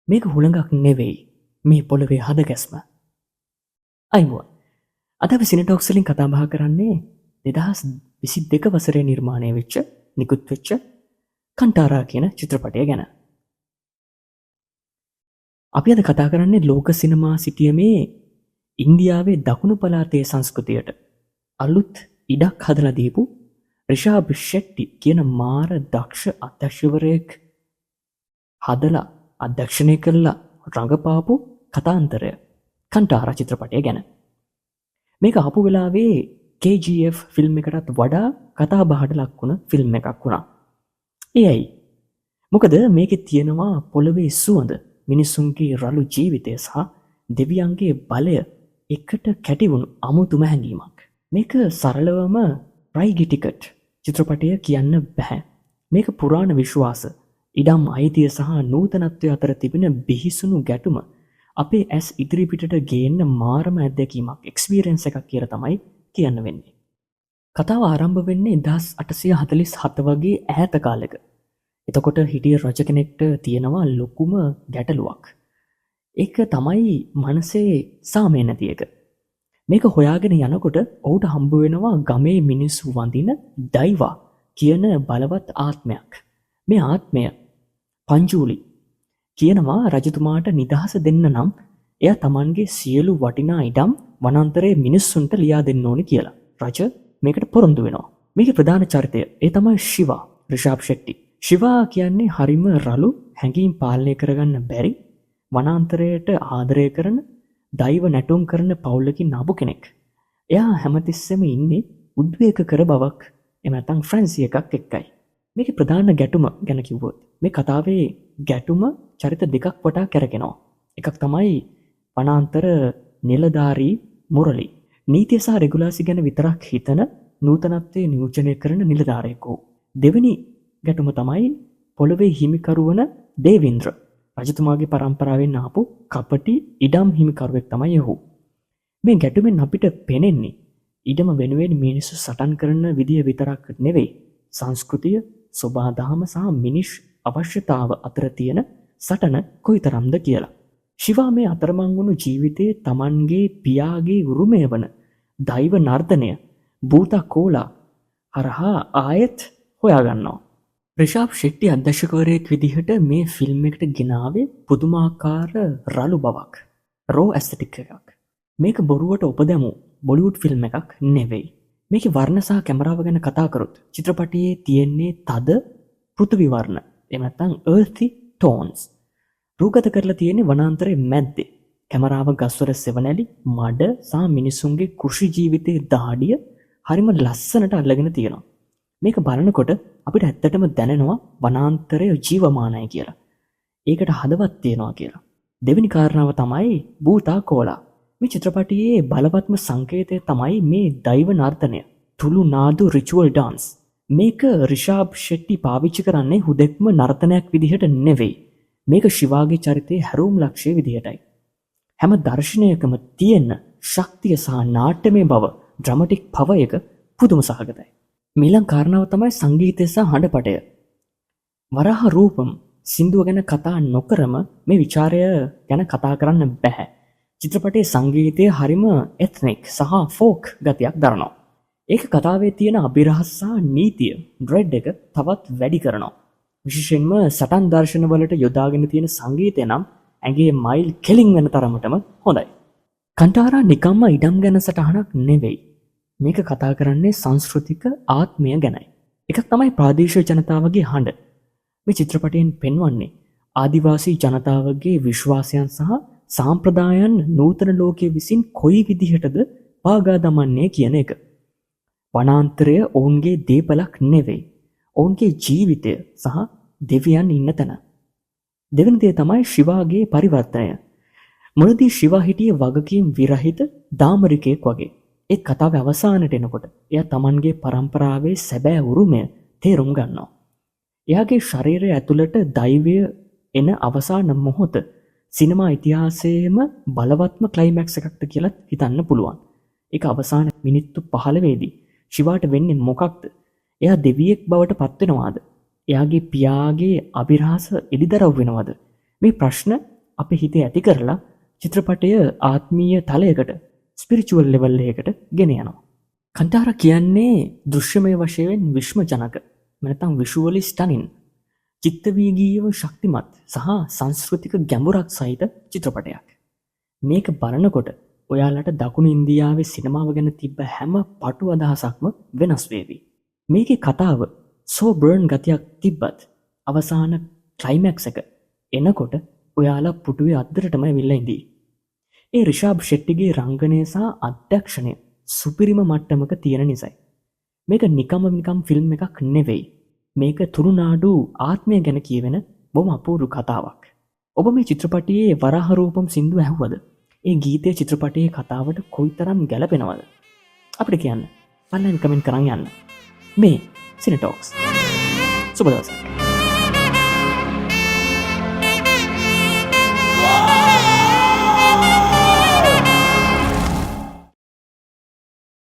මේක හුළඟක් නෙවෙයි මේ පොළොවේ හද ගැස්ම. අයිබුවන්. අද අපි සිනටොක්ස් වලින් කතා බහ කරන්නේ 2022 වසරේ නිර්මාණය වෙච්ච නිකුත් වෙච්ච කන්ටාරා කියන චිත්‍රපටය ගැන. අපි අද කතා කරන්නේ ලෝක සිනමා සිටියමේ ඉන්දියාවේ දකුණු පළාතේ සංස්කෘතියට අලුත් ඉඩක් හදලා දීපු රිෂාබ් ෂෙට්ටි කියන මාර දක්ෂ අධ්‍යක්ෂවරයෙක් හදලා අධ්‍යක්ෂණය කළා රඟපාපු කතාන්තරය කන්ටාරා චිත්‍රපටය ගැන. මේක ආපු වෙලාවේ KGF ෆිල්ම් එකටත් වඩා කතා බහට ලක් වුණ ෆිල්ම් එකක් වුණා. ඒ ඇයි? මොකද මේකේ තියෙනවා පොළවේ සුවඳ, මිනිසුන්ගේ රළු ජීවිතය සහ දෙවියන්ගේ බලය එකට කැටිවුණු අමුතුම හැඟීමක්. මේක සරලවම රයිගි ටිකට් චිත්‍රපටය කියන්න බෑ. මේක පුරාණ විශ්වාස, ඉඩම් අයිතිය සහ නූතනත්වය අතර තිබෙන බිහිසුණු ගැටුම අපේ ඇස් ඉදිරිපිටට ගේන්න මාරම අත්දැකීමක්, එක්ස්පීරියන්ස් එකක් කියලා තමයි කියන්න වෙන්නේ. කතාව ආරම්භ වෙන්නේ 1847 වගේ ඈත කාලෙක. එතකොට හිටිය රජ කෙනෙක්ට තියෙනවා ලොකුම ගැටලුවක්. ඒක තමයි මනසේ සාමය නැති එක. මේක හොයාගෙන යනකොට ඔහුට හම්බ වෙනවා ගමේ මිනිස්සු වඳින දෛවා කියන බලවත් ආත්මයක්. මේ ආත්මය පංජූලි කියනවා රජතුමාට නිදහස දෙන්න නම් එයා තමන්ගේ සියලු වටිනා ඉඩම් වනාන්තරයේ මිනිස්සුන්ට ලියා දෙන්න ඕනි කියලා. රජ මේකට පොරොන්දු වෙනවා. මේකේ ප්‍රධාන චරිතය ඒ තමයි ශිවා, රිෂාබ් ෂෙට්ටි. ශිවා කියන්නේ හරිම රළු, හැඟීම් පාලනය කරගන්න බැරි, වනාන්තරයට ආදරය කරන, දෛව නැටුම් කරන පවුලකින් ආපු කෙනෙක්. එයා හැමතිස්සෙම ඉන්නේ උද්වේගකර බවක්, එහෙම නැත්නම් ෆ්‍රැන්සි එකක් එක්කයි. මේකේ ප්‍රධාන ගැටුම ගැන කිව්වොත් මේ කතාවේ ගැටුම චරිත දෙකක් වටා කැරකෙනවා. එකක් තමයි වනාන්තර නිලධාරී මුරලි. නීතිය සහ රෙගුලාසි ගැන විතරක් හිතන නූතනත්වයේ නියෝජනය කරන නිලධාරයෙකු. දෙවෙනි ගැටුම තමයි පොළොවේ හිමිකරු වන දේවින්ද්‍ර. රජතුමාගේ පරම්පරාවෙන් ආපු කපටි ඉඩම් හිමිකරුවෙක් තමයි ඔහු. මේ ගැටුමෙන් අපිට පෙනෙන්නේ ඉඩම වෙනුවෙන් මිනිස්සු සටන් කරන විදිය විතරක් නෙවෙයි, සංස්කෘතිය, සොබාදහම සහ මිනිස් අවශ්‍යතාව අතර තියෙන සටන කොයිතරම්ද කියලා. ශිවා මේ අතරමං වුණු ජීවිතයේ තමන්ගේ පියාගේ උරුමය වන දෛව නර්තනය භූතා කෝලා හරහා ආයෙත් හොයාගන්නවා. රිෂාබ් ෂෙට්ටි අධ්‍යක්ෂකවරයෙක් විදිහට මේ ෆිල්ම් එකට ගෙනාවේ පුදුමාකාර රළු බවක්, රෝ ඇස්තටික් එකක්. මේක බොරුවට උපදැමු බොලිවුඩ් ෆිල්ම් එකක් නෙවෙයි. මේකේ වර්ණ සහ කැමරාව ගැන කතා කරොත් චිත්‍රපටයේ තියෙන්නේ තද පෘථිවි වර්ණ, එහෙම නැත්නම් earthy tones. රූගත කරලා තියෙන්නේ වනාන්තරයේ මැද්දේ. කැමරාව ගස්වල සෙවණැලි, මඩ සහ මිනිසුන්ගේ කෘෂි ජීවිතයේ දහඩිය හරිම ලස්සනට අල්ලගෙන තියෙනවා. මේක බලනකොට අපිට ඇත්තටම දැනෙනවා වනාන්තරය ජීවමානයි කියලා. ඒකට හදවත් තියෙනවා කියලා. දෙවෙනි කාරණාව තමයි භූතා කෝලා. මේ චිත්‍රපටයේ බලවත්ම සංකේතය තමයි මේ දෛව නර්තනය, තුළු නාදු රිචුවල් ඩාන්ස්. මේක රිෂාබ් ෂෙට්ටි පාවිච්චි කරන්නේ හුදෙක්ම නර්තනයක් විදිහට නෙවෙයි. මේක ශිවාගේ චරිතයේ හැරවුම් ලක්ෂ්‍ය විදිහටයි. හැම දර්ශනයකම තියෙන ශක්තිය සහ නාට්‍යමය බව, ඩ්‍රමටික් පවර් එක පුදුම සහගතයි. ඊළඟ කාරණාව තමයි සංගීතය සහ හඬපටය. වරහ රූපම් සින්දුව ගැන කතා නොකරම මේ විචාරය ගැන කතා කරන්න බෑ. චිත්‍රපටයේ සංගීතය හරිම එත්නික් සහ ෆෝක් ගතියක් දරනවා. ඒක කතාවේ තියෙන අභිරහස් සහ නීතිය, ඩ්‍රෙඩ් එක තවත් වැඩි කරනවා. විශේෂයෙන්ම සටන් දර්ශනවලට යොදාගෙන තියෙන සංගීතය නම් ඇඟේ මයිල් කෙලින් වෙන තරමටම හොඳයි. කන්ටාරා නිකම්ම ඉඩම් ගැන සටහනක් නෙවෙයි. මේක කතා කරන්නේ සංස්කෘතික ආත්මය ගැනයි. එකක් තමයි ප්‍රාදේශීය ජනතාවගේ හඬ. මේ චිත්‍රපටයෙන් පෙන්වන්නේ ආදිවාසී ජනතාවගේ විශ්වාසයන් සහ සාම්ප්‍රදායන් නූතන ලෝකයේ විසින් කොයි විදිහටද පාගා දමන්නේ කියන එක. වනාන්තරය ඔවුන්ගේ දේපලක් නෙවෙයි, ඔවුන්ගේ ජීවිතය සහ දෙවියන් ඉන්න තැන. දෙවෙනි දේ තමයි ශිවාගේ පරිවර්තනය. මුලදී ශිවා හිටියේ වගකීම් විරහිත දාමරිකයෙක් වගේ. ඒ කතාවේ අවසානට එනකොට එයා තමන්ගේ පරම්පරාවේ සැබෑ උරුමය තේරුම් ගන්නවා. එයාගේ ශරීරය ඇතුළට දෛවය එන අවසාන මොහොත සිනමා ඉතිහාසයේම බලවත්ම ක්ලයිමැක්ස් එකක්ද කියලා හිතන්න පුළුවන්. ඒක අවසාන මිනිත්තු 15 ශිවාට වෙන්නේ මොකක්ද? එයා දෙවියෙක් බවට පත් වෙනවාද? එයාගේ පියාගේ අභිරහස එලිදරව් වෙනවද? මේ ප්‍රශ්න අපේ හිතේ ඇති කරලා චිත්‍රපටය ආත්මීය තලයකට ස්පිරිචුවල් ලෙවල් එකකට ගෙන යනවා. කන්තාරා කියන්නේ දෘශ්‍යමය වශයෙන් විශ්ම ජනක නැත්නම් විෂුවලි ස්ටනින් චිත්තවීගීව ශක්තිමත් සහ සංස්කෘතික ගැඹුරක් සහිත චිත්‍රපටයක්. මේක බලනකොට ඔයාලට දකුණු ඉන්දියාවේ සිනමාව ගැන තිබ්බ හැම පටු අදහසක්ම වෙනස් වේවි. මේකේ කතාව සෝ බර්න් ගතියක් තිබ්බත් අවසාන ක්ලයිමැක්ස් එක එනකොට ඔයාලා පුටුවේ අද්දරටම ඇවිල්ලා ඉඳී. ඒ රිෂාබ් ෂෙට්ටිගේ රංගනය සහ අධ්‍යක්ෂණය සුපිරිම මට්ටමක තියෙන නිසයි. මේක නිකම් ෆිල්ම් එකක් නෙවෙයි. මේක තුරුනාඩු ආත්මය ගැන කියවෙන බොහොම අපූර්ව කතාවක්. ඔබ මේ චිත්‍රපටයේ වරාහරූපම් සින්දුව ඇහුවද? ඒ ගීතය චිත්‍රපටයේ කතාවට කොයිතරම් ගැලපෙනවද? අපිට කියන්න. පල්ලෙන් කමෙන්ට් කරන් යන්න. මේ සිනටොක්ස්. සුබ දවසක්.